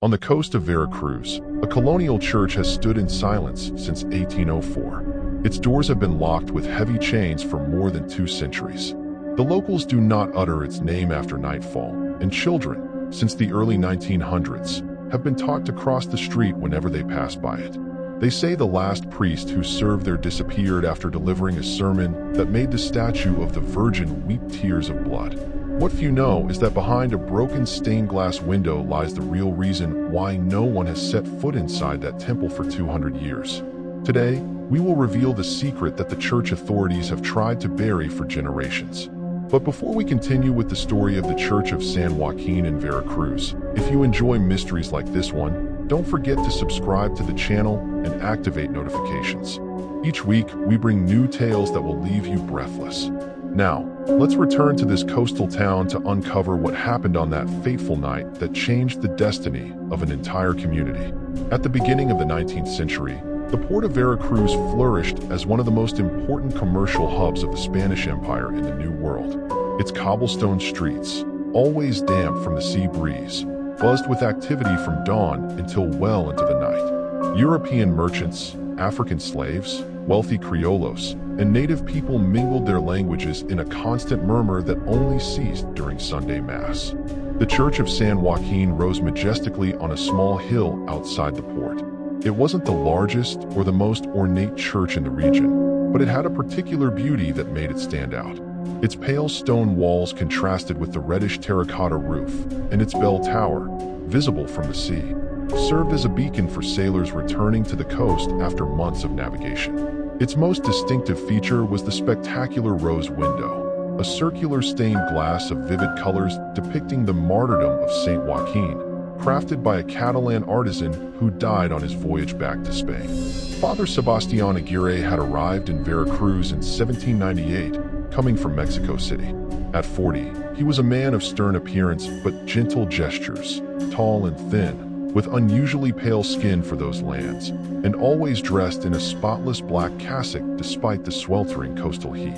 On the coast of Veracruz, a colonial church has stood in silence since 1804. Its doors have been locked with heavy chains for more than 2 centuries. The locals do not utter its name after nightfall, and children, since the early 1900s, have been taught to cross the street whenever they pass by it. They say the last priest who served there disappeared after delivering a sermon that made the statue of the Virgin weep tears of blood. What few know is that behind a broken stained glass window lies the real reason why no one has set foot inside that temple for 200 years. Today, we will reveal the secret that the church authorities have tried to bury for generations. But before we continue with the story of the Church of San Joaquín in Veracruz, if you enjoy mysteries like this one, don't forget to subscribe to the channel and activate notifications. Each week, we bring new tales that will leave you breathless. Now, let's return to this coastal town to uncover what happened on that fateful night that changed the destiny of an entire community. At the beginning of the 19th century, the port of Veracruz flourished as one of the most important commercial hubs of the Spanish Empire in the New World. Its cobblestone streets, always damp from the sea breeze, buzzed with activity from dawn until well into the night. European merchants, African slaves, wealthy criollos, and native people mingled their languages in a constant murmur that only ceased during Sunday Mass. The Church of San Joaquín rose majestically on a small hill outside the port. It wasn't the largest or the most ornate church in the region, but it had a particular beauty that made it stand out. Its pale stone walls contrasted with the reddish terracotta roof, and its bell tower, visible from the sea, served as a beacon for sailors returning to the coast after months of navigation. Its most distinctive feature was the spectacular rose window, a circular stained glass of vivid colors depicting the martyrdom of Saint Joaquín, crafted by a Catalan artisan who died on his voyage back to Spain. Father Sebastián Aguirre had arrived in Veracruz in 1798, coming from Mexico City. At 40, he was a man of stern appearance but gentle gestures, tall and thin, with unusually pale skin for those lands, and always dressed in a spotless black cassock despite the sweltering coastal heat.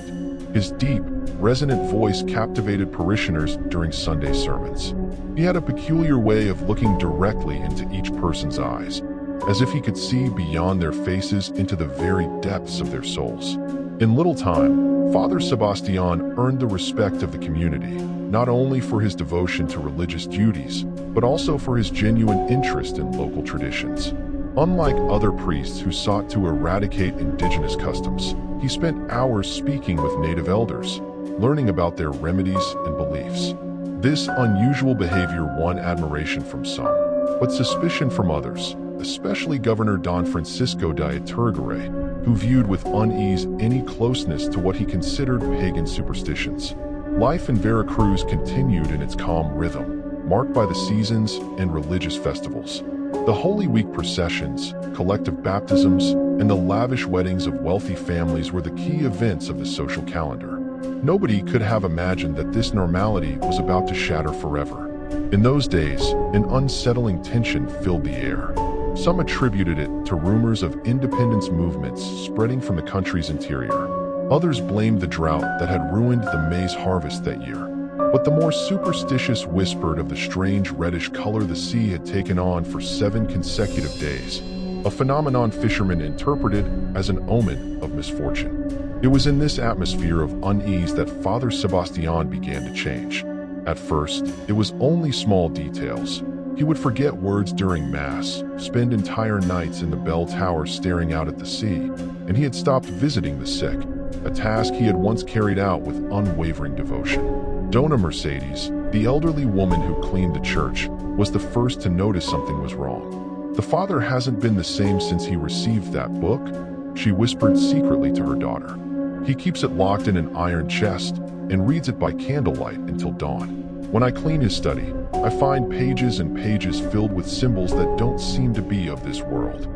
His deep, resonant voice captivated parishioners during Sunday sermons. He had a peculiar way of looking directly into each person's eyes, as if he could see beyond their faces into the very depths of their souls. In little time, Father Sebastián earned the respect of the community, not only for his devotion to religious duties, but also for his genuine interest in local traditions. Unlike other priests who sought to eradicate indigenous customs, he spent hours speaking with native elders, learning about their remedies and beliefs. This unusual behavior won admiration from some, but suspicion from others, especially Governor Don Francisco de Iturragare, who viewed with unease any closeness to what he considered pagan superstitions. Life in Veracruz continued in its calm rhythm, marked by the seasons and religious festivals. The Holy Week processions, collective baptisms, and the lavish weddings of wealthy families were the key events of the social calendar. Nobody could have imagined that this normality was about to shatter forever. In those days, an unsettling tension filled the air. Some attributed it to rumors of independence movements spreading from the country's interior. Others blamed the drought that had ruined the maize harvest that year. But the more superstitious whispered of the strange reddish color the sea had taken on for 7 consecutive days, a phenomenon fishermen interpreted as an omen of misfortune. It was in this atmosphere of unease that Father Sebastián began to change. At first, it was only small details. He would forget words during Mass, spend entire nights in the bell tower staring out at the sea, and he had stopped visiting the sick, a task he had once carried out with unwavering devotion. Dona Mercedes, the elderly woman who cleaned the church, was the first to notice something was wrong. "The father hasn't been the same since he received that book," she whispered secretly to her daughter. "He keeps it locked in an iron chest and reads it by candlelight until dawn. When I clean his study, I find pages and pages filled with symbols that don't seem to be of this world."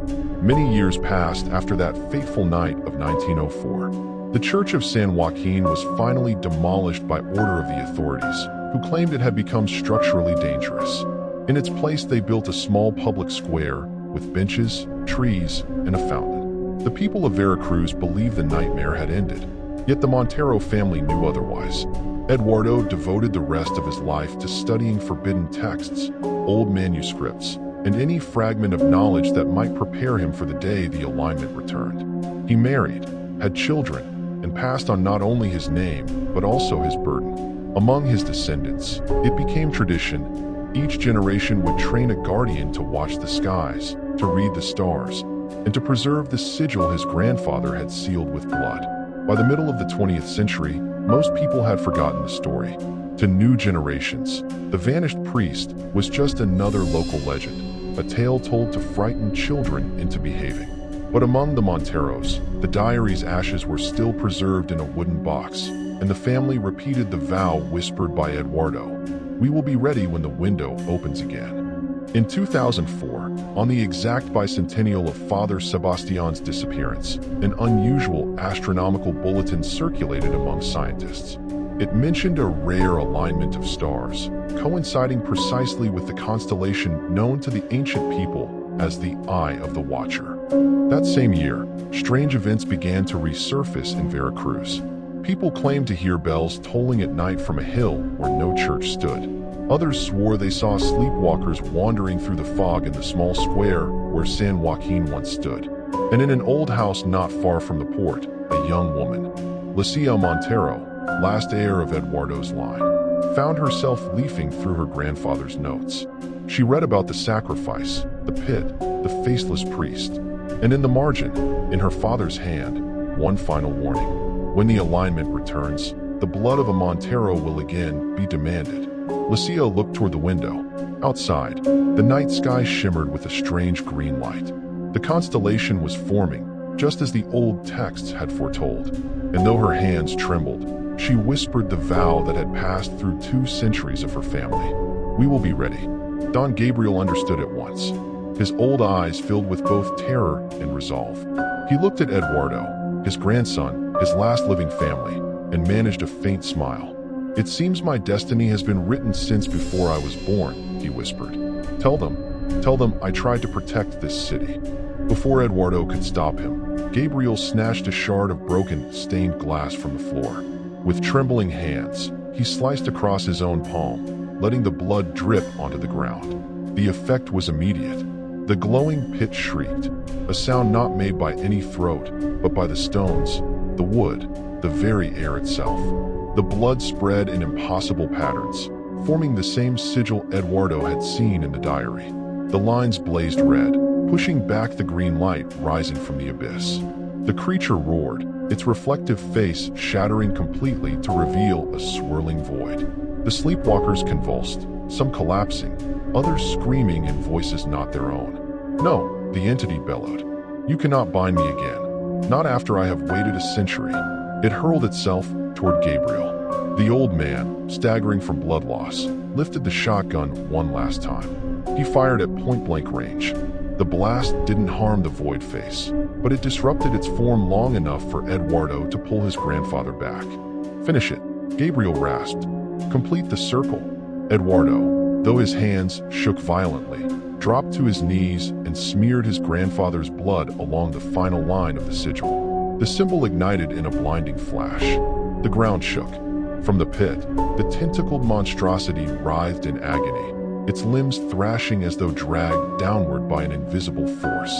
Many years passed after that fateful night of 1904. The Church of San Joaquín was finally demolished by order of the authorities, who claimed it had become structurally dangerous. In its place, they built a small public square with benches, trees, and a fountain. The people of Veracruz believed the nightmare had ended, yet the Montero family knew otherwise. Eduardo devoted the rest of his life to studying forbidden texts, old manuscripts, and any fragment of knowledge that might prepare him for the day the alignment returned. He married, had children, and passed on not only his name, but also his burden. Among his descendants, it became tradition. Each generation would train a guardian to watch the skies, to read the stars, and to preserve the sigil his grandfather had sealed with blood. By the middle of the 20th century, most people had forgotten the story. To new generations, the Vanished Priest was just another local legend, a tale told to frighten children into behaving. But among the Monteros, the diary's ashes were still preserved in a wooden box, and the family repeated the vow whispered by Eduardo: "We will be ready when the window opens again." In 2004, on the exact bicentennial of Father Sebastián's disappearance, an unusual astronomical bulletin circulated among scientists. It mentioned a rare alignment of stars, coinciding precisely with the constellation known to the ancient people as the Eye of the Watcher. That same year, strange events began to resurface in Veracruz. People claimed to hear bells tolling at night from a hill where no church stood. Others swore they saw sleepwalkers wandering through the fog in the small square where San Joaquín once stood. And in an old house not far from the port, a young woman, Lucia Montero, last heir of Eduardo's line, found herself leafing through her grandfather's notes. She read about the sacrifice, the pit, the faceless priest, and in the margin, in her father's hand, one final warning: when the alignment returns, the blood of a Montero will again be demanded. Lucia looked toward the window. Outside, the night sky shimmered with a strange green light. The constellation was forming, just as the old texts had foretold. And though her hands trembled, she whispered the vow that had passed through 2 centuries of her family. "We will be ready." Don Gabriel understood at once. His old eyes filled with both terror and resolve. He looked at Eduardo, his grandson, his last living family, and managed a faint smile. "It seems my destiny has been written since before I was born," he whispered. Tell them I tried to protect this city." Before Eduardo could stop him, Gabriel snatched a shard of broken, stained glass from the floor. With trembling hands, he sliced across his own palm, letting the blood drip onto the ground. The effect was immediate. The glowing pit shrieked, a sound not made by any throat, but by the stones, the wood, the very air itself. The blood spread in impossible patterns, forming the same sigil Eduardo had seen in the diary. The lines blazed red, pushing back the green light rising from the abyss. The creature roared, its reflective face shattering completely to reveal a swirling void. The sleepwalkers convulsed, some collapsing, others screaming in voices not their own. "No," the entity bellowed. "You cannot bind me again, not after I have waited a century." It hurled itself toward Gabriel. The old man, staggering from blood loss, lifted the shotgun one last time. He fired at point-blank range. The blast didn't harm the void face, but it disrupted its form long enough for Eduardo to pull his grandfather back. "Finish it," Gabriel rasped. "Complete the circle." Eduardo, though his hands shook violently, dropped to his knees and smeared his grandfather's blood along the final line of the sigil. The symbol ignited in a blinding flash. The ground shook. From the pit, the tentacled monstrosity writhed in agony, its limbs thrashing as though dragged downward by an invisible force.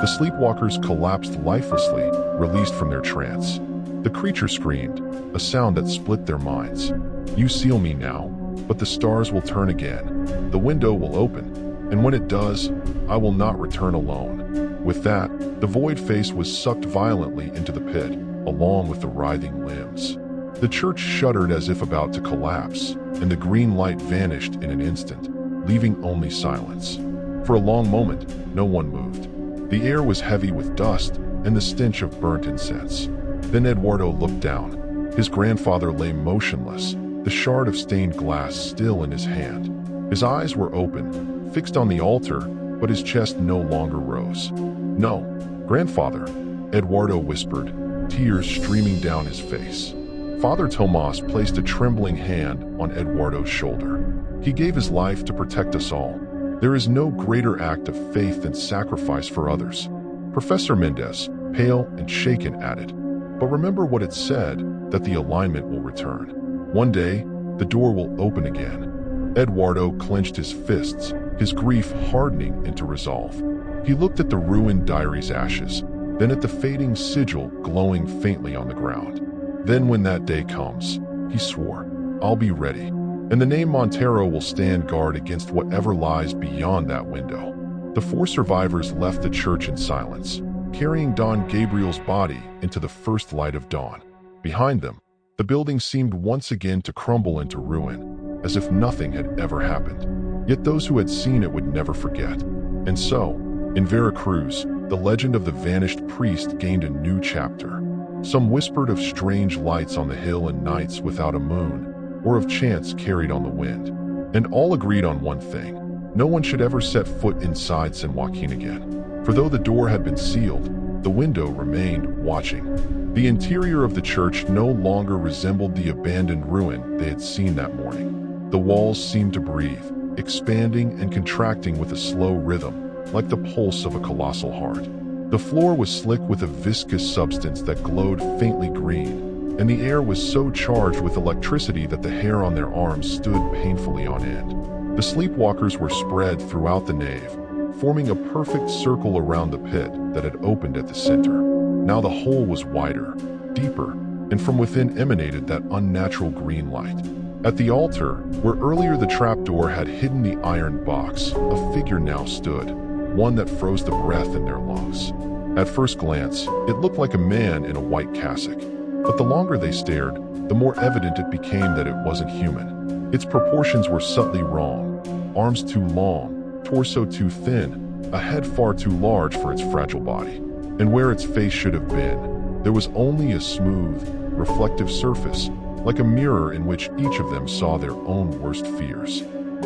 The sleepwalkers collapsed lifelessly, released from their trance. The creature screamed, a sound that split their minds. "You seal me now, but the stars will turn again. The window will open, and when it does, I will not return alone." With that, the void face was sucked violently into the pit, along with the writhing limbs. The church shuddered as if about to collapse, and the green light vanished in an instant, leaving only silence. For a long moment, no one moved. The air was heavy with dust and the stench of burnt incense. Then Eduardo looked down. His grandfather lay motionless, the shard of stained glass still in his hand. His eyes were open, fixed on the altar, but his chest no longer rose. "No, grandfather," Eduardo whispered, tears streaming down his face. Father Tomas placed a trembling hand on Eduardo's shoulder. "He gave his life to protect us all. There is no greater act of faith than sacrifice for others." Professor Mendez, pale and shaken, added, "But remember what it said, that the alignment will return. One day, the door will open again." Eduardo clenched his fists, his grief hardening into resolve. He looked at the ruined diary's ashes, then at the fading sigil glowing faintly on the ground. Then when that day comes, he swore, "I'll be ready, and the name Montero will stand guard against whatever lies beyond that window." The four survivors left the church in silence, carrying Don Gabriel's body into the first light of dawn. Behind them, the building seemed once again to crumble into ruin, as if nothing had ever happened. Yet those who had seen it would never forget. And so, in Veracruz, the legend of the vanished priest gained a new chapter. Some whispered of strange lights on the hill and nights without a moon, or of chants carried on the wind. And all agreed on one thing: no one should ever set foot inside San Joaquín again. For though the door had been sealed, the window remained watching. The interior of the church no longer resembled the abandoned ruin they had seen that morning. The walls seemed to breathe, expanding and contracting with a slow rhythm, like the pulse of a colossal heart. The floor was slick with a viscous substance that glowed faintly green, and the air was so charged with electricity that the hair on their arms stood painfully on end. The sleepwalkers were spread throughout the nave, forming a perfect circle around the pit that had opened at the center. Now the hole was wider, deeper, and from within emanated that unnatural green light. At the altar, where earlier the trapdoor had hidden the iron box, a figure now stood, one that froze the breath in their lungs. At first glance, it looked like a man in a white cassock, but the longer they stared, the more evident it became that it wasn't human. Its proportions were subtly wrong: arms too long, torso too thin, a head far too large for its fragile body. And where its face should have been, there was only a smooth, reflective surface, like a mirror in which each of them saw their own worst fears.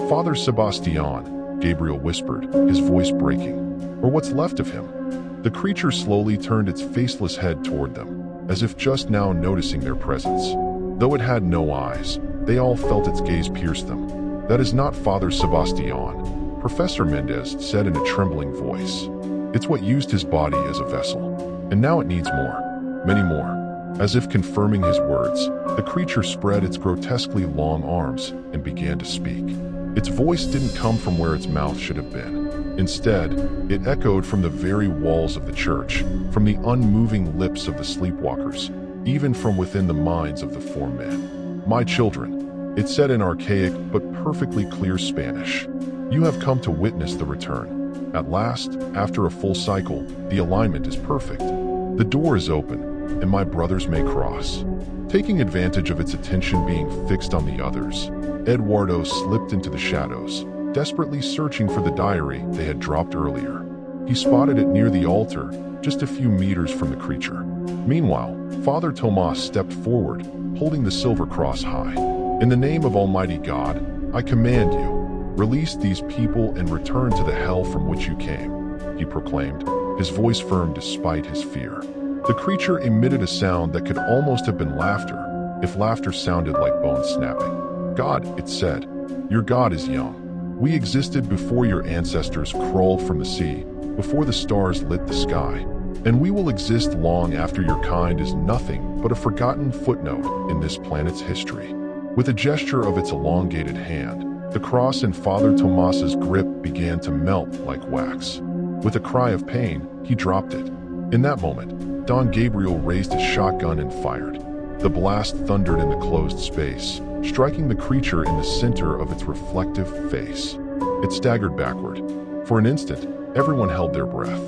"Father Sebastián," Gabriel whispered, his voice breaking. "Or what's left of him." The creature slowly turned its faceless head toward them, as if just now noticing their presence. Though it had no eyes, they all felt its gaze pierce them. "That is not Father Sebastián," Professor Mendez said in a trembling voice. "It's what used his body as a vessel. And now it needs more, many more." As if confirming his words, the creature spread its grotesquely long arms and began to speak. Its voice didn't come from where its mouth should have been. Instead, it echoed from the very walls of the church, from the unmoving lips of the sleepwalkers, even from within the minds of the four men. "My children," it said in archaic but perfectly clear Spanish, "you have come to witness the return. At last, after a full cycle, the alignment is perfect. The door is open, and my brothers may cross." Taking advantage of its attention being fixed on the others, Eduardo slipped into the shadows, desperately searching for the diary they had dropped earlier. He spotted it near the altar, just a few meters from the creature. Meanwhile, Father Tomas stepped forward, holding the silver cross high. "In the name of Almighty God, I command you, release these people and return to the hell from which you came," he proclaimed, his voice firm despite his fear. The creature emitted a sound that could almost have been laughter, if laughter sounded like bone snapping. "God," it said, "your God is young. We existed before your ancestors crawled from the sea, before the stars lit the sky, and we will exist long after your kind is nothing but a forgotten footnote in this planet's history." With a gesture of its elongated hand, the cross in Father Tomas's grip began to melt like wax. With a cry of pain, he dropped it. In that moment, Don Gabriel raised his shotgun and fired. The blast thundered in the closed space, striking the creature in the center of its reflective face. It staggered backward. For an instant, everyone held their breath.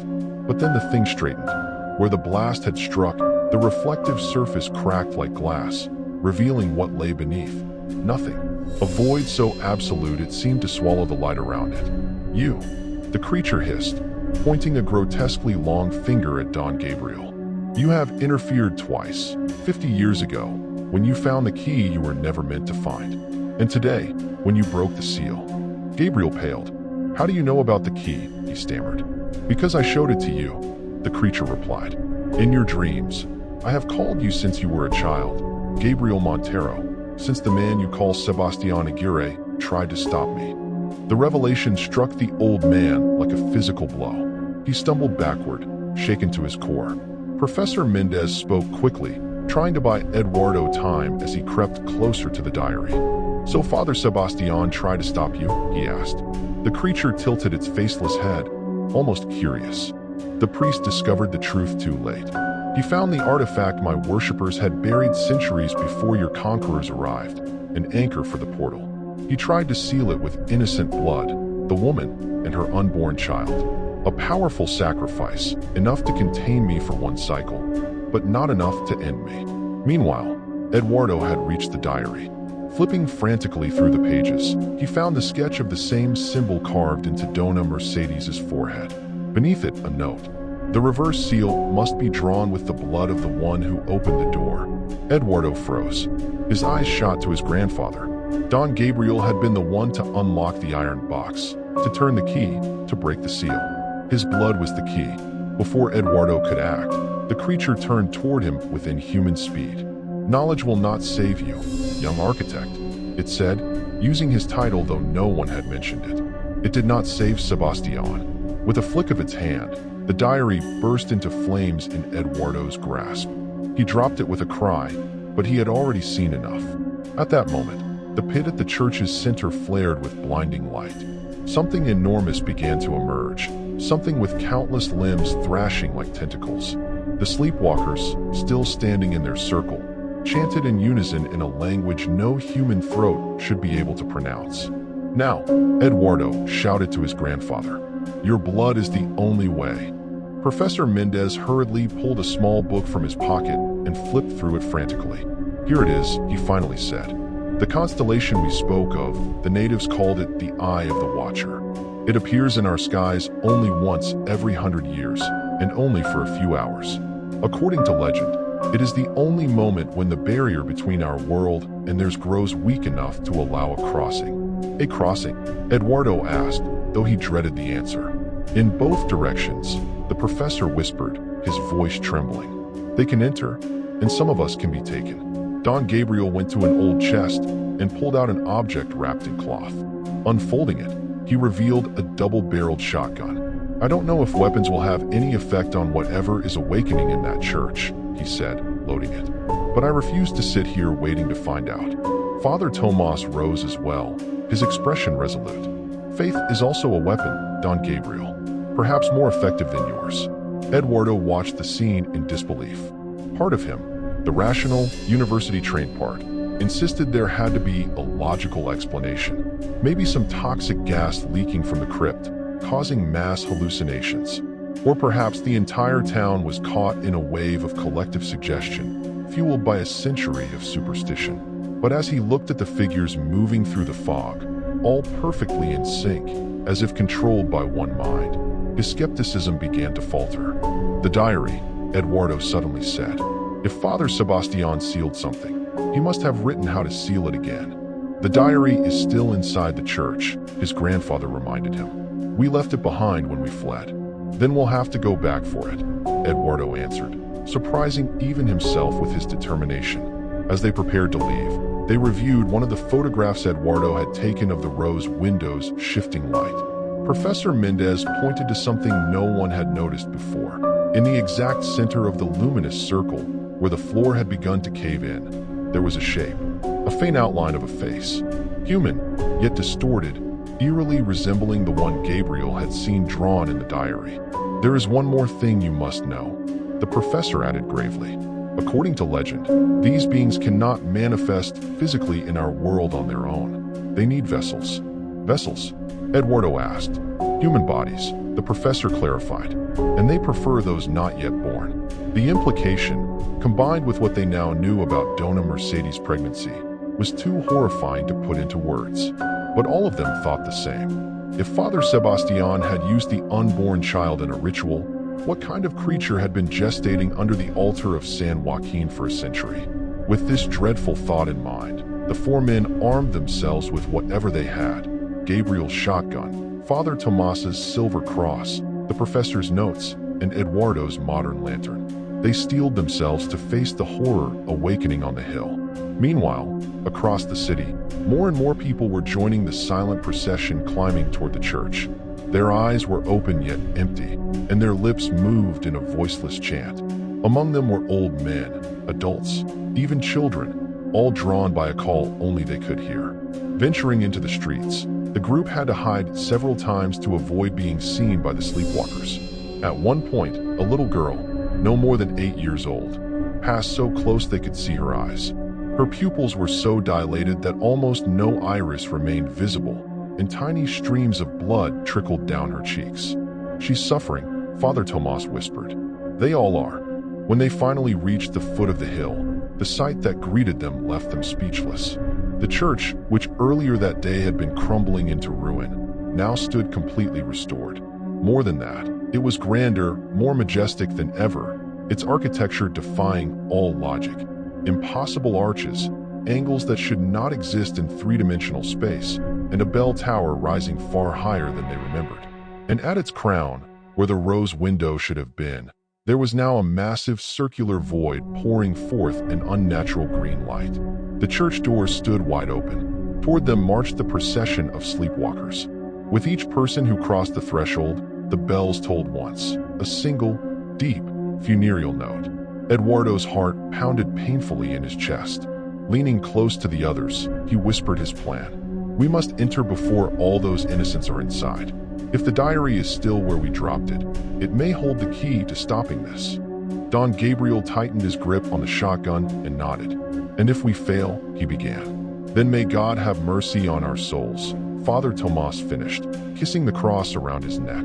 But then the thing straightened. Where the blast had struck, the reflective surface cracked like glass, revealing what lay beneath. Nothing. A void so absolute it seemed to swallow the light around it. "You," the creature hissed, pointing a grotesquely long finger at Don Gabriel. "You have interfered twice, 50 years ago, when you found the key you were never meant to find, and today, when you broke the seal." Gabriel paled. "How do you know about the key?" he stammered. "Because I showed it to you," the creature replied. "In your dreams. I have called you since you were a child, Gabriel Montero, since the man you call Sebastián Aguirre tried to stop me." The revelation struck the old man like a physical blow. He stumbled backward, shaken to his core. Professor Mendez spoke quickly, trying to buy Eduardo time as he crept closer to the diary. "So Father Sebastián tried to stop you?" he asked. The creature tilted its faceless head, almost curious. The priest discovered the truth too late. He found the artifact my worshippers had buried centuries before your conquerors arrived, an anchor for the portal. He tried to seal it with innocent blood, the woman and her unborn child. A powerful sacrifice, enough to contain me for one cycle, but not enough to end me. Meanwhile, Eduardo had reached the diary. Flipping frantically through the pages, he found the sketch of the same symbol carved into Dona Mercedes's forehead. Beneath it, a note. The reverse seal must be drawn with the blood of the one who opened the door. Eduardo froze. His eyes shot to his grandfather. Don Gabriel had been the one to unlock the iron box, to turn the key, to break the seal. His blood was the key. Before Eduardo could act, the creature turned toward him with inhuman speed. "Knowledge will not save you, young architect," it said, using his title though no one had mentioned it. It did not save Sebastián. With a flick of its hand, the diary burst into flames in Eduardo's grasp. He dropped it with a cry, but he had already seen enough. At that moment, the pit at the church's center flared with blinding light. Something enormous began to emerge, something with countless limbs thrashing like tentacles. The sleepwalkers, still standing in their circle, chanted in unison in a language no human throat should be able to pronounce. "Now," Eduardo shouted to his grandfather, "your blood is the only way." Professor Mendez hurriedly pulled a small book from his pocket and flipped through it frantically. "Here it is," he finally said. "The constellation we spoke of, the natives called it the Eye of the Watcher. It appears in our skies only once every 100 years, and only for a few hours. According to legend, it is the only moment when the barrier between our world and theirs grows weak enough to allow a crossing." "A crossing?" Eduardo asked, though he dreaded the answer. "In both directions," the professor whispered, his voice trembling. "They can enter, and some of us can be taken." Don Gabriel went to an old chest and pulled out an object wrapped in cloth. Unfolding it, he revealed a double-barreled shotgun. "I don't know if weapons will have any effect on whatever is awakening in that church," he said, loading it. "But I refuse to sit here waiting to find out." Father Tomas rose as well, his expression resolute. "Faith is also a weapon, Don Gabriel. Perhaps more effective than yours." Eduardo watched the scene in disbelief. Part of him, the rational, university-trained part, insisted there had to be a logical explanation. Maybe some toxic gas leaking from the crypt, causing mass hallucinations. Or perhaps the entire town was caught in a wave of collective suggestion, fueled by a century of superstition. But as he looked at the figures moving through the fog, all perfectly in sync, as if controlled by one mind, his skepticism began to falter. "The diary," Eduardo suddenly said. "If Father Sebastián sealed something, he must have written how to seal it again." "The diary is still inside the church," his grandfather reminded him. "We left it behind when we fled. Then we'll have to go back for it," Eduardo answered, surprising even himself with his determination. As they prepared to leave, they reviewed one of the photographs Eduardo had taken of the rose window's shifting light. Professor Mendez pointed to something no one had noticed before. In the exact center of the luminous circle, where the floor had begun to cave in, there was a shape, a faint outline of a face. Human, yet distorted, eerily resembling the one Gabriel had seen drawn in the diary. "There is one more thing you must know," the professor added gravely. "According to legend, these beings cannot manifest physically in our world on their own. They need vessels." "Vessels?" Eduardo asked. "Human bodies," the professor clarified, "and they prefer those not yet born." The implication, combined with what they now knew about Dona Mercedes' pregnancy, was too horrifying to put into words. But all of them thought the same. If Father Sebastián had used the unborn child in a ritual, what kind of creature had been gestating under the altar of San Joaquín for a century? With this dreadful thought in mind, the four men armed themselves with whatever they had: Gabriel's shotgun, Father Tomas's silver cross, the professor's notes, and Eduardo's modern lantern. They steeled themselves to face the horror awakening on the hill. Meanwhile, across the city, more and more people were joining the silent procession climbing toward the church. Their eyes were open yet empty, and their lips moved in a voiceless chant. Among them were old men, adults, even children, all drawn by a call only they could hear. Venturing into the streets, The group had to hide several times to avoid being seen by the sleepwalkers. At one point, a little girl, no more than 8 years old, passed so close they could see her eyes. Her pupils were so dilated that almost no iris remained visible, and tiny streams of blood trickled down her cheeks. "She's suffering," Father Tomas whispered. "They all are." When they finally reached the foot of the hill, the sight that greeted them left them speechless. The church, which earlier that day had been crumbling into ruin, now stood completely restored. More than that, it was grander, more majestic than ever, its architecture defying all logic. Impossible arches, angles that should not exist in three-dimensional space, and a bell tower rising far higher than they remembered. And at its crown, where the rose window should have been, there was now a massive circular void pouring forth an unnatural green light. The church doors stood wide open. Toward them marched the procession of sleepwalkers. With each person who crossed the threshold, the bells tolled once, a single, deep, funereal note. Eduardo's heart pounded painfully in his chest. Leaning close to the others, he whispered his plan. "We must enter before all those innocents are inside. If the diary is still where we dropped it, it may hold the key to stopping this." Don Gabriel tightened his grip on the shotgun and nodded. "And if we fail," he began, "then may God have mercy on our souls," Father Tomas finished, kissing the cross around his neck.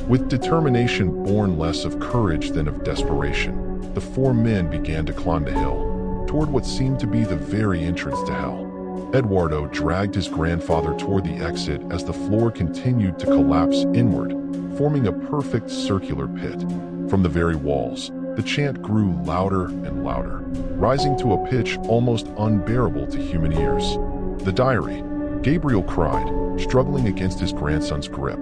With determination born less of courage than of desperation, the 4 men began to climb the hill, toward what seemed to be the very entrance to hell. Eduardo dragged his grandfather toward the exit as the floor continued to collapse inward, forming a perfect circular pit. From the very walls, the chant grew louder and louder, rising to a pitch almost unbearable to human ears. "The diary," Gabriel cried, struggling against his grandson's grip.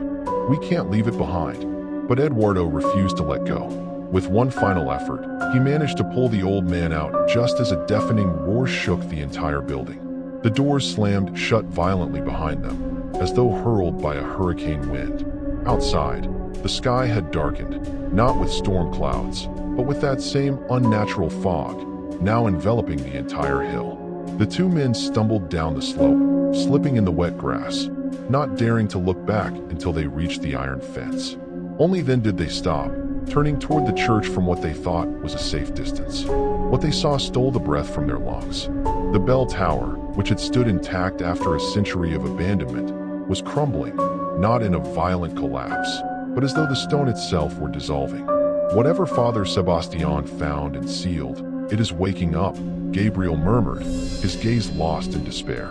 "We can't leave it behind." But Eduardo refused to let go. With one final effort, he managed to pull the old man out just as a deafening roar shook the entire building. The doors slammed shut violently behind them, as though hurled by a hurricane wind. Outside, the sky had darkened, not with storm clouds, but with that same unnatural fog, now enveloping the entire hill. The 2 men stumbled down the slope, slipping in the wet grass, not daring to look back until they reached the iron fence. Only then did they stop, turning toward the church from what they thought was a safe distance. What they saw stole the breath from their lungs. The bell tower, which had stood intact after a century of abandonment, was crumbling, not in a violent collapse, but as though the stone itself were dissolving. "Whatever Father Sebastián found and sealed, it is waking up," Gabriel murmured, his gaze lost in despair.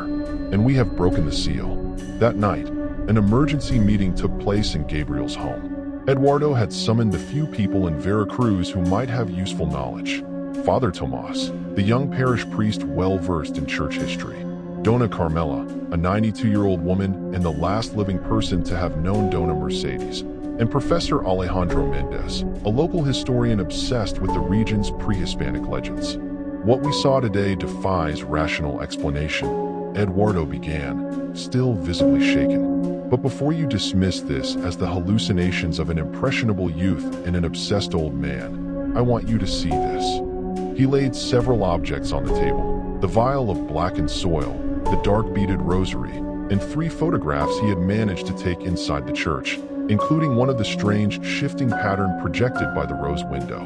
"And we have broken the seal." That night, an emergency meeting took place in Gabriel's home. Eduardo had summoned the few people in Veracruz who might have useful knowledge. Father Tomas, the young parish priest well-versed in church history. Dona Carmela, a 92-year-old woman and the last living person to have known Dona Mercedes. And Professor Alejandro Mendez, a local historian obsessed with the region's pre-Hispanic legends. "What we saw today defies rational explanation," Eduardo began, still visibly shaken. "But before you dismiss this as the hallucinations of an impressionable youth and an obsessed old man, I want you to see this." He laid several objects on the table: the vial of blackened soil, the dark beaded rosary, and 3 photographs he had managed to take inside the church, including one of the strange, shifting pattern projected by the rose window.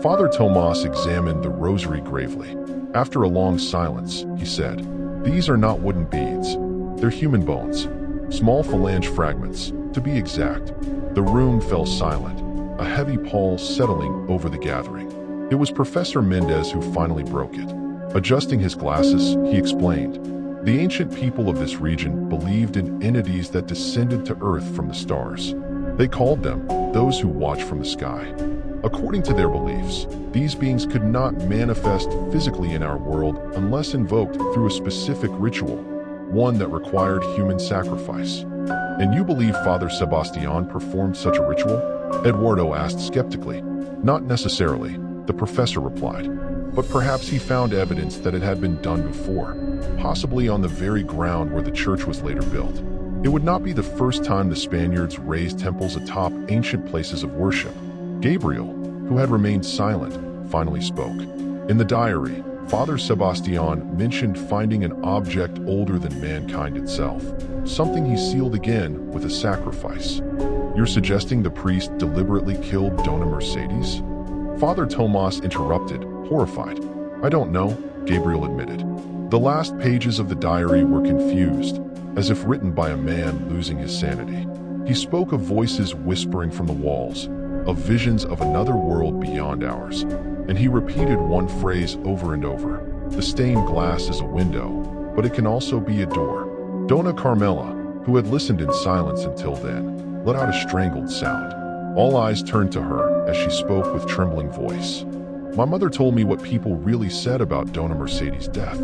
Father Tomas examined the rosary gravely. After a long silence, he said, "These are not wooden beads. They're human bones. Small phalange fragments, to be exact." The room fell silent, a heavy pall settling over the gathering. It was Professor Mendez who finally broke it. Adjusting his glasses, he explained, "The ancient people of this region believed in entities that descended to Earth from the stars. They called them those who watch from the sky. According to their beliefs, these beings could not manifest physically in our world unless invoked through a specific ritual, one that required human sacrifice." "And you believe Father Sebastián performed such a ritual?" Eduardo asked skeptically. "Not necessarily," the professor replied, "but perhaps he found evidence that it had been done before, possibly on the very ground where the church was later built. It would not be the first time the Spaniards raised temples atop ancient places of worship." Gabriel, who had remained silent, finally spoke. "In the diary, Father Sebastián mentioned finding an object older than mankind itself, something he sealed again with a sacrifice. You're suggesting the priest deliberately killed Dona Mercedes? Father Tomas interrupted, horrified. I don't know, Gabriel admitted. The last pages of the diary were confused, as if written by a man losing his sanity. He spoke of voices whispering from the walls, of visions of another world beyond ours, and he repeated one phrase over and over. The stained glass is a window, but it can also be a door. Dona Carmela, who had listened in silence until then, let out a strangled sound. All eyes turned to her as she spoke with trembling voice. My mother told me what people really said about Dona Mercedes' death.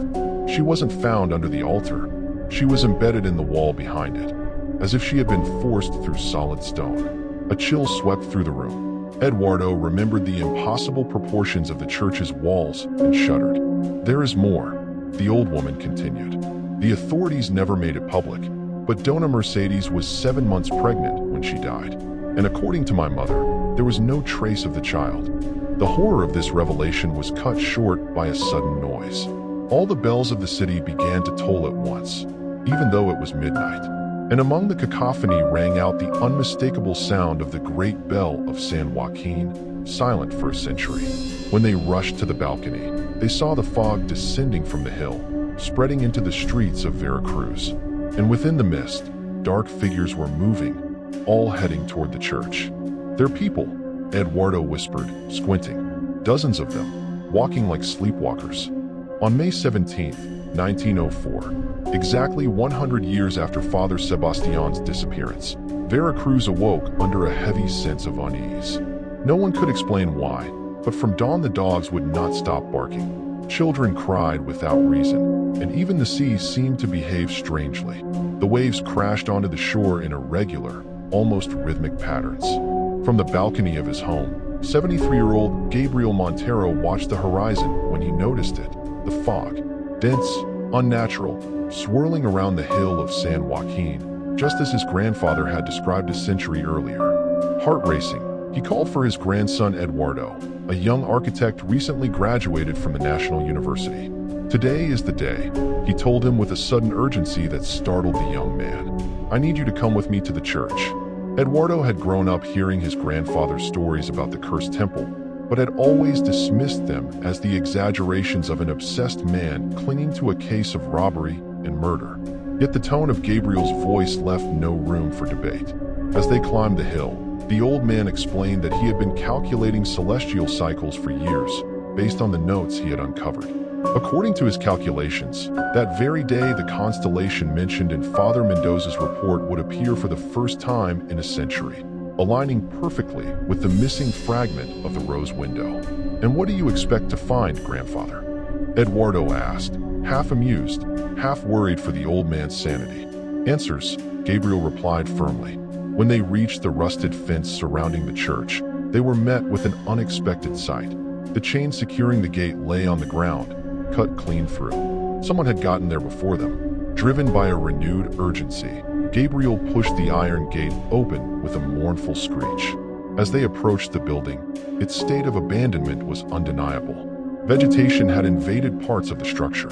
She wasn't found under the altar. She was embedded in the wall behind it, as if she had been forced through solid stone. A chill swept through the room. Eduardo remembered the impossible proportions of the church's walls and shuddered. There is more, the old woman continued. The authorities never made it public, but Dona Mercedes was 7 months pregnant when she died. And according to my mother, there was no trace of the child. The horror of this revelation was cut short by a sudden noise. All the bells of the city began to toll at once, even though it was midnight. And among the cacophony rang out the unmistakable sound of the great bell of San Joaquín, silent for a century. When they rushed to the balcony, they saw the fog descending from the hill, spreading into the streets of Veracruz. And within the mist, dark figures were moving, all heading toward the church. They're people, Eduardo whispered, squinting. Dozens of them, walking like sleepwalkers. On May 17, 1904, exactly 100 years after Father Sebastián's disappearance, Veracruz awoke under a heavy sense of unease. No one could explain why, but from dawn the dogs would not stop barking. Children cried without reason, and even the sea seemed to behave strangely. The waves crashed onto the shore in irregular, almost rhythmic patterns. From the balcony of his home, 73-year-old Gabriel Montero watched the horizon when he noticed it. The fog, dense, unnatural, swirling around the hill of San Joaquín, just as his grandfather had described a century earlier. Heart-racing, he called for his grandson Eduardo, a young architect recently graduated from the National University. Today is the day, he told him with a sudden urgency that startled the young man. I need you to come with me to the church. Eduardo had grown up hearing his grandfather's stories about the cursed temple, but had always dismissed them as the exaggerations of an obsessed man clinging to a case of robbery and murder. Yet the tone of Gabriel's voice left no room for debate. As they climbed the hill, the old man explained that he had been calculating celestial cycles for years, based on the notes he had uncovered. According to his calculations, that very day the constellation mentioned in Father Mendoza's report would appear for the first time in a century, aligning perfectly with the missing fragment of the rose window. And what do you expect to find, grandfather? Eduardo asked, half amused, half worried for the old man's sanity. Answers, Gabriel replied firmly. When they reached the rusted fence surrounding the church, they were met with an unexpected sight. The chain securing the gate lay on the ground, cut clean through. Someone had gotten there before them. Driven by a renewed urgency, Gabriel pushed the iron gate open with a mournful screech. As they approached the building, its state of abandonment was undeniable. Vegetation had invaded parts of the structure.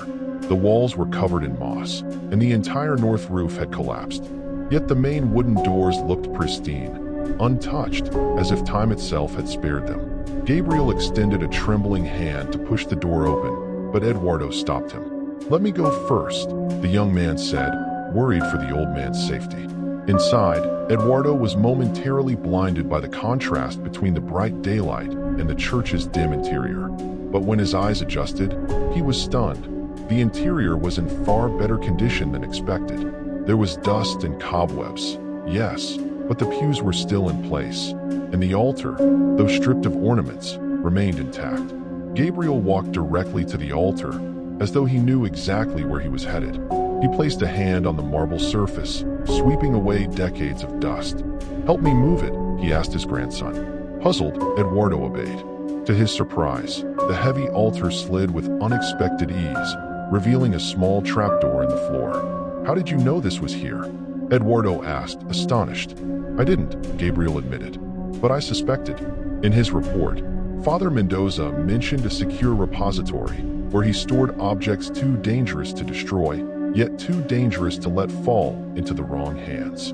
The walls were covered in moss, and the entire north roof had collapsed. Yet the main wooden doors looked pristine, untouched, as if time itself had spared them. Gabriel extended a trembling hand to push the door open, but Eduardo stopped him. Let me go first, the young man said, worried for the old man's safety. Inside, Eduardo was momentarily blinded by the contrast between the bright daylight and the church's dim interior. But when his eyes adjusted, he was stunned. The interior was in far better condition than expected. There was dust and cobwebs, yes, but the pews were still in place, and the altar, though stripped of ornaments, remained intact. Gabriel walked directly to the altar, as though he knew exactly where he was headed. He placed a hand on the marble surface, sweeping away decades of dust. "Help me move it," he asked his grandson. Puzzled, Eduardo obeyed. To his surprise, the heavy altar slid with unexpected ease, revealing a small trapdoor in the floor. "How did you know this was here?" Eduardo asked, astonished. "I didn't," Gabriel admitted, "but I suspected." In his report, Father Mendoza mentioned a secure repository, where he stored objects too dangerous to destroy, yet too dangerous to let fall into the wrong hands.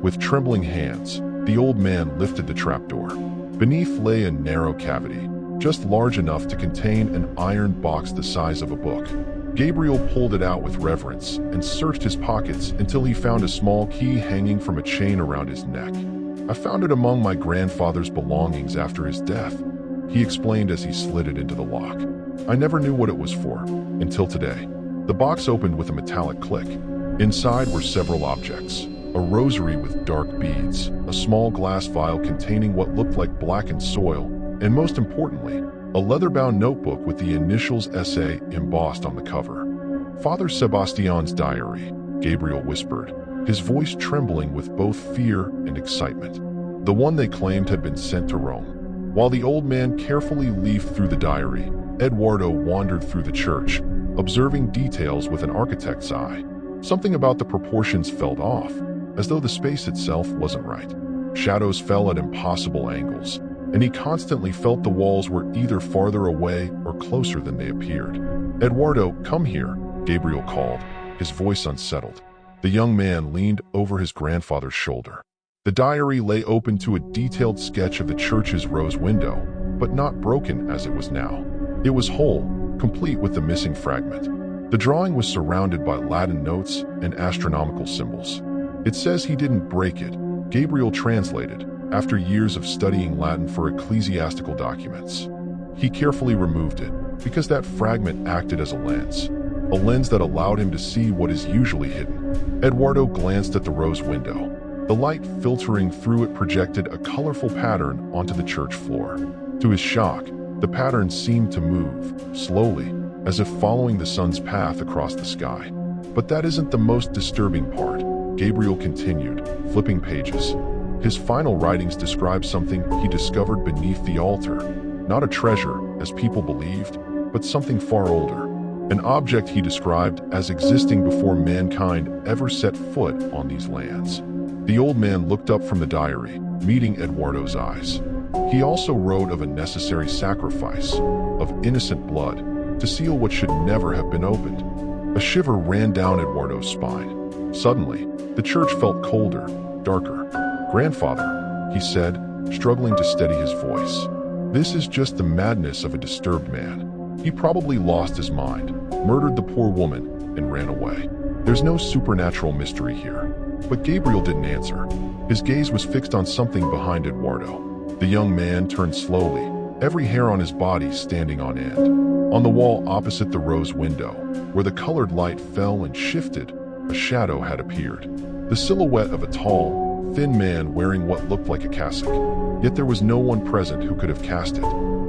With trembling hands, the old man lifted the trapdoor. Beneath lay a narrow cavity, just large enough to contain an iron box the size of a book. Gabriel pulled it out with reverence and searched his pockets until he found a small key hanging from a chain around his neck. "I found it among my grandfather's belongings after his death," he explained as he slid it into the lock. "I never knew what it was for, until today." The box opened with a metallic click. Inside were several objects: a rosary with dark beads, a small glass vial containing what looked like blackened soil, and most importantly, a leather-bound notebook with the initials SA embossed on the cover. "Father Sebastián's diary," Gabriel whispered, his voice trembling with both fear and excitement. The one they claimed had been sent to Rome. While the old man carefully leafed through the diary, Eduardo wandered through the church, observing details with an architect's eye. Something about the proportions felt off, as though the space itself wasn't right. Shadows fell at impossible angles, and he constantly felt the walls were either farther away or closer than they appeared. "Eduardo, come here," Gabriel called, his voice unsettled. The young man leaned over his grandfather's shoulder. The diary lay open to a detailed sketch of the church's rose window, but not broken as it was now. It was whole, complete with the missing fragment. The drawing was surrounded by Latin notes and astronomical symbols. "It says he didn't break it," Gabriel translated, after years of studying Latin for ecclesiastical documents. He carefully removed it, because that fragment acted as a lens that allowed him to see what is usually hidden. Eduardo glanced at the rose window. The light filtering through it projected a colorful pattern onto the church floor. To his shock, the pattern seemed to move, slowly, as if following the sun's path across the sky. "But that isn't the most disturbing part," Gabriel continued, flipping pages. His final writings describe something he discovered beneath the altar. Not a treasure, as people believed, but something far older. An object he described as existing before mankind ever set foot on these lands. The old man looked up from the diary, meeting Eduardo's eyes. He also wrote of a necessary sacrifice, of innocent blood, to seal what should never have been opened. A shiver ran down Eduardo's spine. Suddenly, the church felt colder, darker. "Grandfather," he said, struggling to steady his voice. "This is just the madness of a disturbed man. He probably lost his mind, murdered the poor woman, and ran away. There's no supernatural mystery here." But Gabriel didn't answer. His gaze was fixed on something behind Eduardo. The young man turned slowly, every hair on his body standing on end. On the wall opposite the rose window, where the colored light fell and shifted, a shadow had appeared. The silhouette of a tall, thin man wearing what looked like a cassock. Yet there was no one present who could have cast it.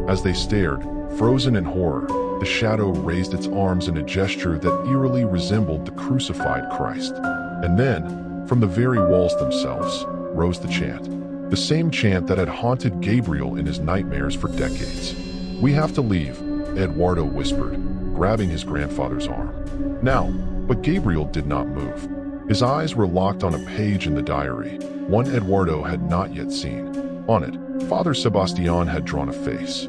As they stared, frozen in horror, the shadow raised its arms in a gesture that eerily resembled the crucified Christ. And then, from the very walls themselves, rose the chant. The same chant that had haunted Gabriel in his nightmares for decades. "We have to leave," Eduardo whispered, grabbing his grandfather's arm. "Now," but Gabriel did not move. His eyes were locked on a page in the diary, one Eduardo had not yet seen. On it, Father Sebastián had drawn a face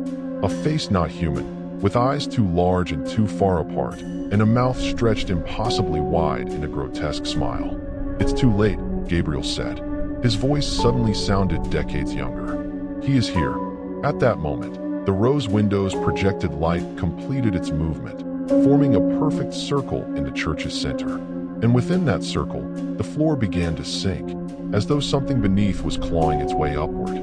not human, with eyes too large and too far apart, and a mouth stretched impossibly wide in a grotesque smile. "It's too late," Gabriel said. His voice suddenly sounded decades younger. "He is here." At that moment, the rose window's projected light completed its movement, forming a perfect circle in the church's center. And within that circle, the floor began to sink, as though something beneath was clawing its way upward.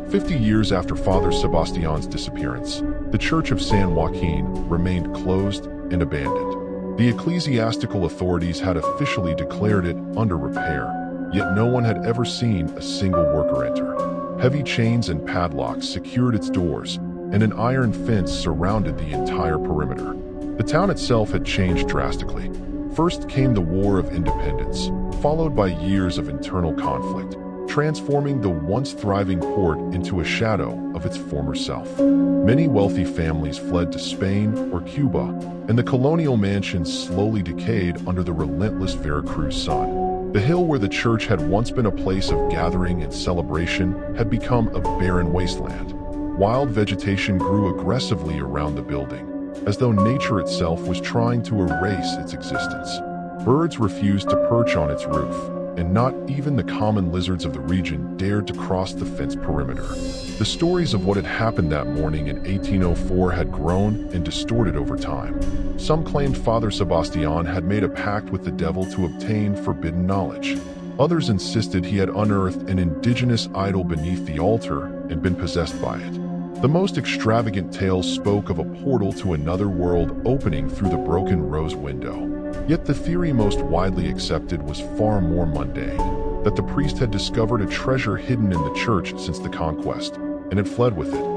50 years after Father Sebastián's disappearance, the Church of San Joaquín remained closed and abandoned. The ecclesiastical authorities had officially declared it under repair, yet no one had ever seen a single worker enter. Heavy chains and padlocks secured its doors, and an iron fence surrounded the entire perimeter. The town itself had changed drastically. First came the War of Independence, followed by years of internal conflict, transforming the once thriving port into a shadow of its former self. Many wealthy families fled to Spain or Cuba, and the colonial mansions slowly decayed under the relentless Veracruz sun. The hill where the church had once been a place of gathering and celebration had become a barren wasteland. Wild vegetation grew aggressively around the building, as though nature itself was trying to erase its existence. Birds refused to perch on its roof, and not even the common lizards of the region dared to cross the fence perimeter. The stories of what had happened that morning in 1804 had grown and distorted over time. Some claimed Father Sebastián had made a pact with the devil to obtain forbidden knowledge. Others insisted he had unearthed an indigenous idol beneath the altar and been possessed by it. The most extravagant tales spoke of a portal to another world opening through the broken rose window. Yet the theory most widely accepted was far more mundane, that the priest had discovered a treasure hidden in the church since the conquest, and had fled with it,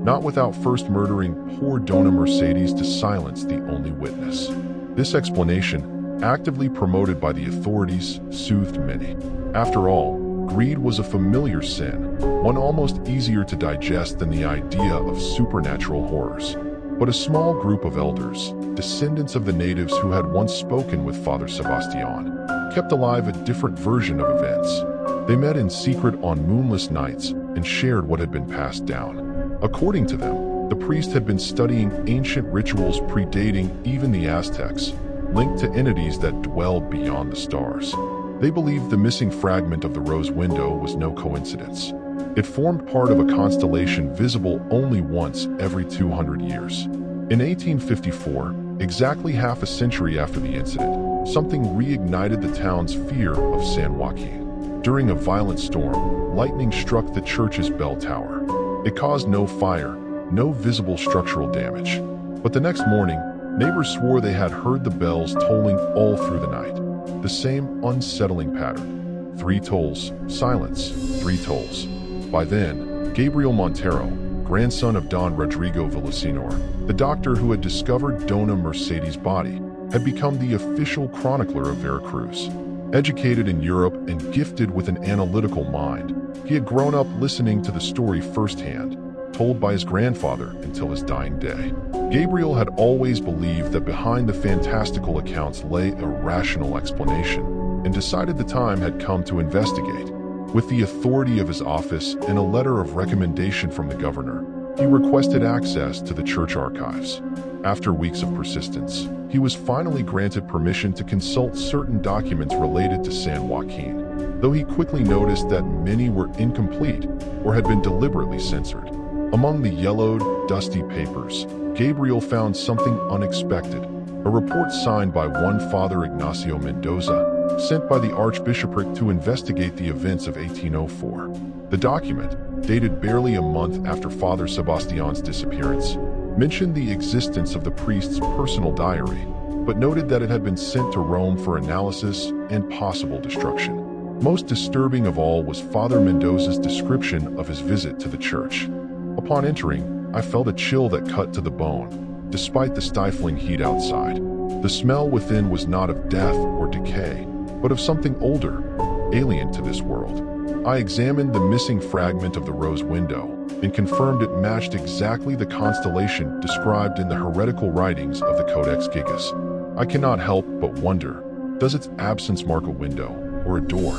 not without first murdering poor Dona Mercedes to silence the only witness. This explanation, actively promoted by the authorities, soothed many. After all, greed was a familiar sin, one almost easier to digest than the idea of supernatural horrors. But a small group of elders, descendants of the natives who had once spoken with Father Sebastián, kept alive a different version of events. They met in secret on moonless nights and shared what had been passed down. According to them, the priest had been studying ancient rituals predating even the Aztecs, linked to entities that dwelled beyond the stars. They believed the missing fragment of the rose window was no coincidence. It formed part of a constellation visible only once every 200 years. In 1854, exactly half a century after the incident, something reignited the town's fear of San Joaquín. During a violent storm, lightning struck the church's bell tower. It caused no fire, no visible structural damage. But the next morning, neighbors swore they had heard the bells tolling all through the night. The same unsettling pattern. 3 tolls, silence, 3 tolls. By then, Gabriel Montero, grandson of Don Rodrigo Villaseñor, the doctor who had discovered Dona Mercedes' body, had become the official chronicler of Veracruz. Educated in Europe and gifted with an analytical mind, he had grown up listening to the story firsthand, told by his grandfather until his dying day. Gabriel had always believed that behind the fantastical accounts lay a rational explanation, and decided the time had come to investigate. With the authority of his office and a letter of recommendation from the governor, he requested access to the church archives. After weeks of persistence, he was finally granted permission to consult certain documents related to San Joaquín, though he quickly noticed that many were incomplete or had been deliberately censored. Among the yellowed, dusty papers, Gabriel found something unexpected, a report signed by one Father Ignacio Mendoza, sent by the Archbishopric to investigate the events of 1804. The document, dated barely a month after Father Sebastián's disappearance, mentioned the existence of the priest's personal diary, but noted that it had been sent to Rome for analysis and possible destruction. Most disturbing of all was Father Mendoza's description of his visit to the church. Upon entering, I felt a chill that cut to the bone, despite the stifling heat outside. The smell within was not of death or decay, but of something older, alien to this world. I examined the missing fragment of the rose window and confirmed it matched exactly the constellation described in the heretical writings of the Codex Gigas. I cannot help but wonder, does its absence mark a window or a door?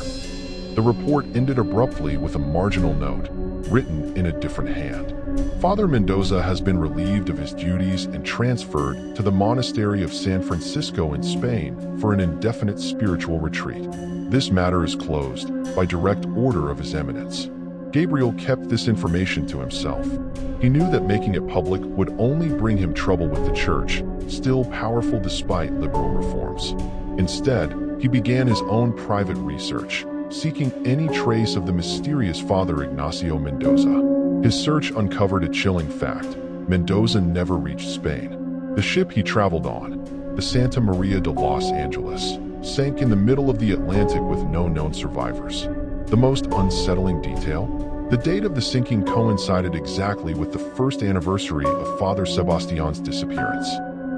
The report ended abruptly with a marginal note, written in a different hand. Father Mendoza has been relieved of his duties and transferred to the monastery of San Francisco in Spain for an indefinite spiritual retreat. This matter is closed by direct order of His Eminence. Gabriel kept this information to himself. He knew that making it public would only bring him trouble with the church, still powerful despite liberal reforms. Instead, he began his own private research, seeking any trace of the mysterious Father Ignacio Mendoza. His search uncovered a chilling fact: Mendoza never reached Spain. The ship he traveled on, the Santa Maria de Los Angeles, sank in the middle of the Atlantic with no known survivors. The most unsettling detail? The date of the sinking coincided exactly with the first anniversary of Father Sebastián's disappearance.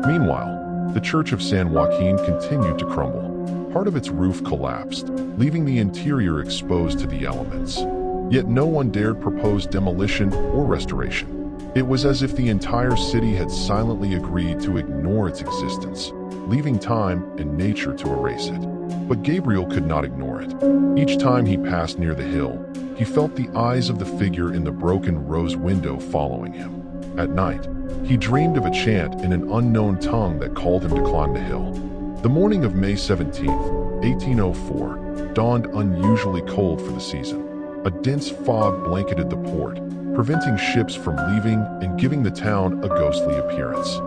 Meanwhile, the Church of San Joaquín continued to crumble. Part of its roof collapsed, leaving the interior exposed to the elements. Yet no one dared propose demolition or restoration. It was as if the entire city had silently agreed to ignore its existence, leaving time and nature to erase it. But Gabriel could not ignore it. Each time he passed near the hill, he felt the eyes of the figure in the broken rose window following him. At night, he dreamed of a chant in an unknown tongue that called him to climb the hill. The morning of May 17th, 1804, dawned unusually cold for the season. A dense fog blanketed the port, preventing ships from leaving and giving the town a ghostly appearance.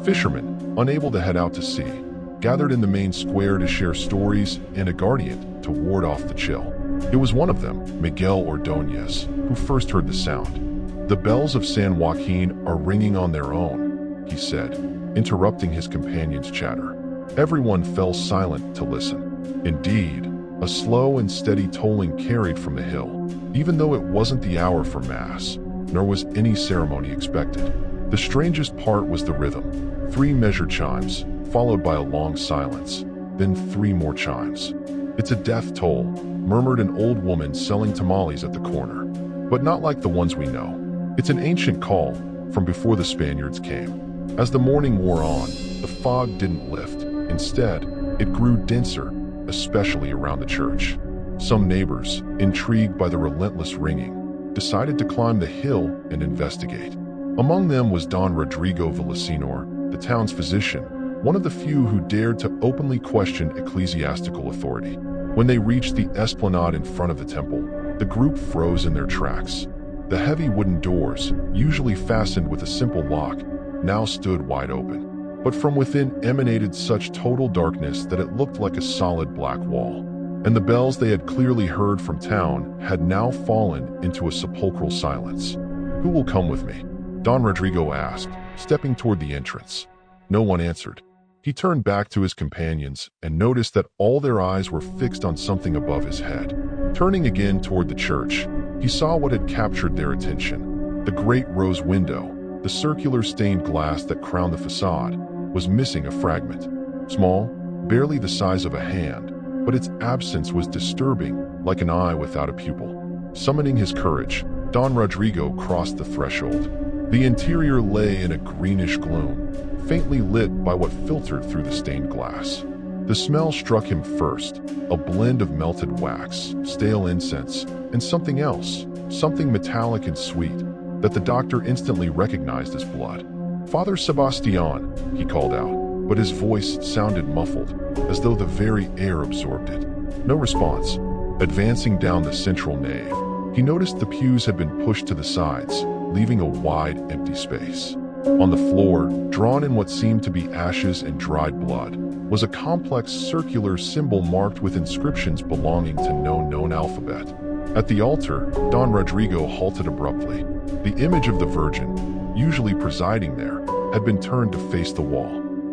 Fishermen, unable to head out to sea, gathered in the main square to share stories and a guardian to ward off the chill. It was one of them, Miguel Ordóñez, who first heard the sound. "The bells of San Joaquín are ringing on their own," he said, interrupting his companion's chatter. Everyone fell silent to listen. Indeed, a slow and steady tolling carried from the hill, even though it wasn't the hour for Mass, nor was any ceremony expected. The strangest part was the rhythm. 3 measured chimes, followed by a long silence, then 3 more chimes. "It's a death toll," murmured an old woman selling tamales at the corner. "But not like the ones we know. It's an ancient call from before the Spaniards came." As the morning wore on, the fog didn't lift. Instead, it grew denser, especially around the church. Some neighbors, intrigued by the relentless ringing, decided to climb the hill and investigate. Among them was Don Rodrigo Villaseñor, the town's physician, one of the few who dared to openly question ecclesiastical authority. When they reached the esplanade in front of the temple, the group froze in their tracks. The heavy wooden doors, usually fastened with a simple lock, now stood wide open. But from within emanated such total darkness that it looked like a solid black wall. And the bells they had clearly heard from town had now fallen into a sepulchral silence. "Who will come with me?" Don Rodrigo asked, stepping toward the entrance. No one answered. He turned back to his companions and noticed that all their eyes were fixed on something above his head. Turning again toward the church, he saw what had captured their attention. The great rose window, the circular stained glass that crowned the facade, was missing a fragment. Small, barely the size of a hand, but its absence was disturbing, like an eye without a pupil. Summoning his courage, Don Rodrigo crossed the threshold. The interior lay in a greenish gloom, faintly lit by what filtered through the stained glass. The smell struck him first, a blend of melted wax, stale incense, and something else, something metallic and sweet, that the doctor instantly recognized as blood. "Father Sebastián," he called out, but his voice sounded muffled, as though the very air absorbed it. No response. Advancing down the central nave, he noticed the pews had been pushed to the sides, leaving a wide, empty space. On the floor, drawn in what seemed to be ashes and dried blood, was a complex circular symbol marked with inscriptions belonging to no known alphabet. At the altar, Don Rodrigo halted abruptly. The image of the Virgin, usually presiding there, had been turned to face the wall.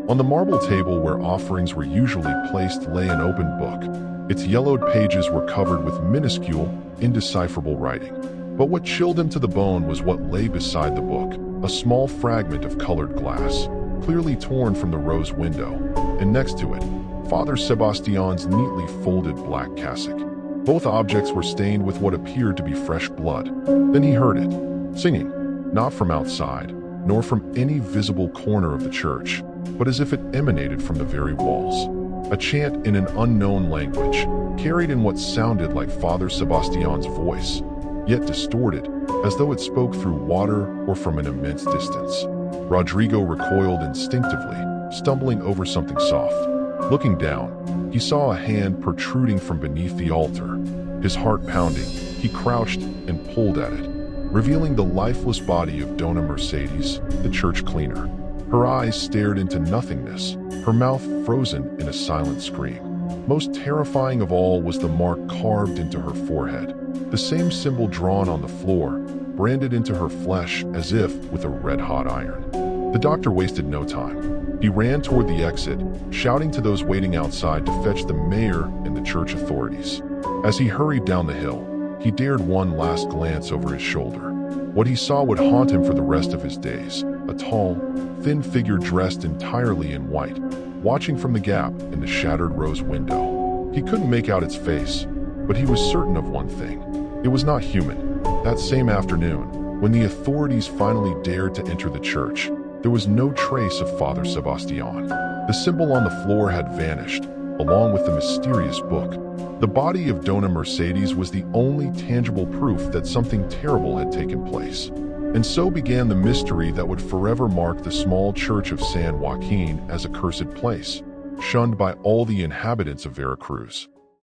On the marble table where offerings were usually placed lay an open book. Its yellowed pages were covered with minuscule, indecipherable writing. But what chilled him to the bone was what lay beside the book, a small fragment of colored glass, clearly torn from the rose window, and next to it, Father Sebastián's neatly folded black cassock. Both objects were stained with what appeared to be fresh blood. Then he heard it, singing, not from outside, nor from any visible corner of the church, but as if it emanated from the very walls. A chant in an unknown language, carried in what sounded like Father Sebastián's voice, yet distorted, as though it spoke through water or from an immense distance. Rodrigo recoiled instinctively, stumbling over something soft. Looking down, he saw a hand protruding from beneath the altar. His heart pounding, he crouched and pulled at it, revealing the lifeless body of Dona Mercedes, the church cleaner. Her eyes stared into nothingness, her mouth frozen in a silent scream. Most terrifying of all was the mark carved into her forehead, the same symbol drawn on the floor, branded into her flesh as if with a red-hot iron. The doctor wasted no time. He ran toward the exit, shouting to those waiting outside to fetch the mayor and the church authorities. As he hurried down the hill, he dared one last glance over his shoulder. What he saw would haunt him for the rest of his days, a tall, thin figure dressed entirely in white, watching from the gap in the shattered rose window. He couldn't make out its face, but he was certain of one thing. It was not human. That same afternoon, when the authorities finally dared to enter the church, there was no trace of Father Sebastián. The symbol on the floor had vanished, along with the mysterious book. The body of Dona Mercedes was the only tangible proof that something terrible had taken place. And so began the mystery that would forever mark the small church of San Joaquín as a cursed place, shunned by all the inhabitants of Veracruz.